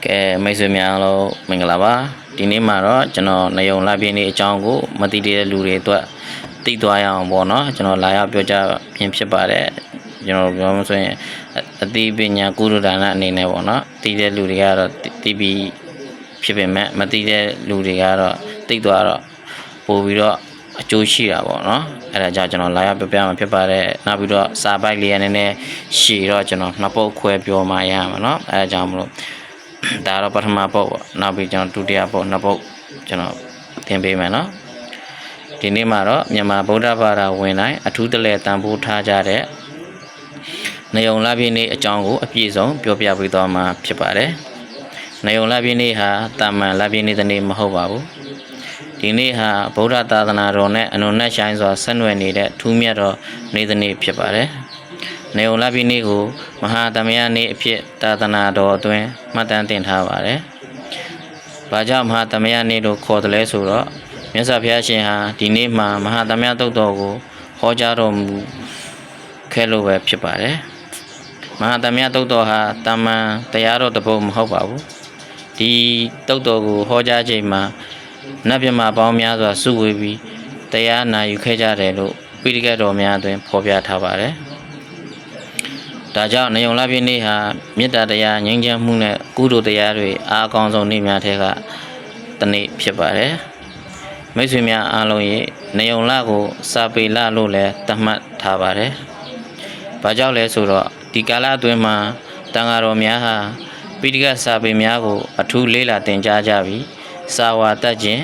ကဲမိတ်ဆွေများအားလုံးမင်္ဂလာပါဒီနေ့မှာတော့ကျွန်တော်နေုံလာပြင်းနေအကြောင်းကိုမသိတဲ့လူတွေအတွက်သိသွားရအောင်ပေါ့နော်ကျွန်တော်လာရောက်ပြောကြားခြင်းဖြစ်ပါတယ်ကျွန်တော်ပြောမှဆိုရင်အသိပညာကုသဒါနအနေနဲ့ပေါ့နော်သိတဲ့လူတွေကတော့သိပြီးဖြစ်ပေမဲ့မသိတဲ့လူတွေကတော့သိသွားတော့ပို့ပြီးတော့အကျိုးရှိတာပေါ့နော်အဲ့ဒါကြောင့်ကျွန်တော်လာရောက်ပြောပြမှာဖြစ်ပါတယ်နောက်ပြီးတော့စာပိုက်လေးရနည်းနည်းရှည်တော့ကျွန်တော်နှစ်ပုတ်ခွဲပြောမှရမှာနော်အဲ့ဒါကြောင့်မလို့ဒါတော့ပထမပုတ်ပေါ့နောက်ပြီးကျွန်တော်ဒုတိယပုတ်နှစ်ပုတ်ကျွန်တော်သင်ပေးမယ်နော်ဒီနေ့မှာတော့မြန်မာဗုဒ္ဓဘာသာဝင်တိုင်းအထူးတလဲတန်ဖိုးထားကြတဲ့နေုံလပြည့်နေ့အကြောင်းကိုအပြည့်စုံပြောပြပေးသွားမှာဖြစ်ပါတယ်နေုံလပြည့်နေ့ဟာတာမန်လပြည့်နေ့တနေ့မဟုတ်ပါဘူးဒီနေ့ဟာဗုဒ္ဓသာသနာတော်နဲ့အနုနဲ့ဆိုင်စွာဆက်နွယ်နေတဲ့ထူးမြတ်သောနေ့တစ်နေ့ဖြစ်ပါတယ်နေုံလပြည့်နေ့ကိုမဟာသမယနေ့အဖြစ်သာသနာတော်အတွင်းမှတ်တမ်းတင်ထားပါတယ်။ဘာကြောင့်မဟာသမယနေ့လို့ခေါ်တယ်လဲဆိုတော့မြတ်စွာဘုရားရှင်ဟာဒီနေ့မှာမဟာသမယသုတ်တော်ကိုဟောကြားတော်မူခဲ့လို့ပဲဖြစ်ပါတယ်။မဟာသမယသုတ်တော်ဟာတာမန်တရားတော်တစ်ပုဒ်မဟုတ်ပါဘူး။ဒီသုတ်တော်ကိုဟောကြားချိန်မှာနတ်မြတ်ပေါင်းများစွာစုဝေးပြီးတရားနာယူခဲ့ကြတယ်လို့ပိဋကတ်တော်များအတွင်းဖော်ပြထားပါတယ်။ဒါကြောင့်နေုံလပြည့်နေ့ဟာမေတ္တာတရားငြိမ်းချမ်းမှုနဲ့ကုသိုလ်တရားတွေအားအကောင်းဆုံးနေ့များထဲကတစ်နေ့ဖြစ်ပါတယ်။မိတ်ဆွေများအားလုံးရဲ့နေုံလကိုစာပေလလို့လည်းသတ်မှတ်ထားပါတယ်။ဘာကြောင့်လဲဆိုတော့ဒီကာလအတွင်းမှာတန်ဃာတော်များဟာပိဋကတ်စာပေများကိုအထူးလေ့လာသင်ကြားကြပြီးစာဝါတတ်ခြင်း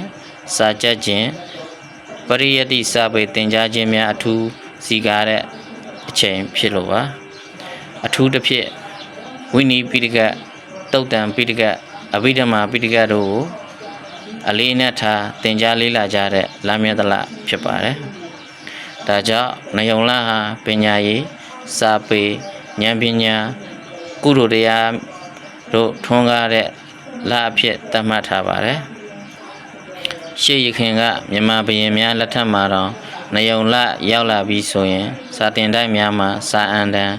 စာကြတ်ခြင်းပရိယတ္တိစာပေသင်ကြားခြင်းများအထူးစီကားတဲ့အချိန်ဖြစ်လို့ပါအထူးတစ်ဖြစ်ဝိနည်းပိဋကတ်တုတ်တံပိဋကတ်အဘိဓမ္မာပိဋကတ်တို့ကိုအလေးနဲ့ထားသင်ကြားလေ့လာကြတဲ့လမ်းမြတ်တလဖြစ်ပါတယ်။ဒါကြောင့်နေုံလဟာပညာရေးစာပေဉာဏ်ပညာကုသိုလ်တရားတို့ထွန်းကားတဲ့လအဖြစ်သတ်မှတ်ထားပါတယ်။ရှေးရခင်ကမြန်မာဘုရင်များလက်ထက်မှာတော့နေုံလရောက်လာပြီးဆိုရင်စာတင်တိုက်များမှာစာအန်တန်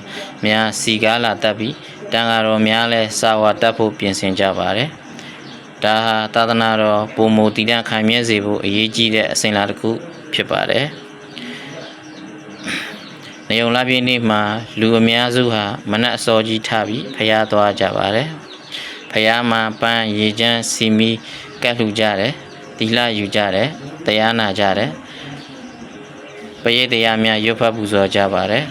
များစီကားလာတတ်ပြီးတန်ဃာတော်များလည်းစာဝါတတ်ဖို့ပြင်ဆင်ကြပါတယ်။ဒါဟာသာသနာတော်ပုံမူတည်တံ့ခိုင်မြဲစေဖို့အရေးကြီးတဲ့အစဉ်အလာတစ်ခုဖြစ်ပါတယ်။နေုံလပြည့်နေ့မှာလူအများစုဟာမနက်အစောကြီးထပြီးဖျားသွားကြပါတယ်။ဖျားမှာပန်းရေချမ်းစီမီကတ်လှူကြတယ်။သီလယူကြတယ်။တရားနာကြတယ်။ပရိတ်တရားများရွတ်ဖတ်ပူဇော်ကြပါတယ်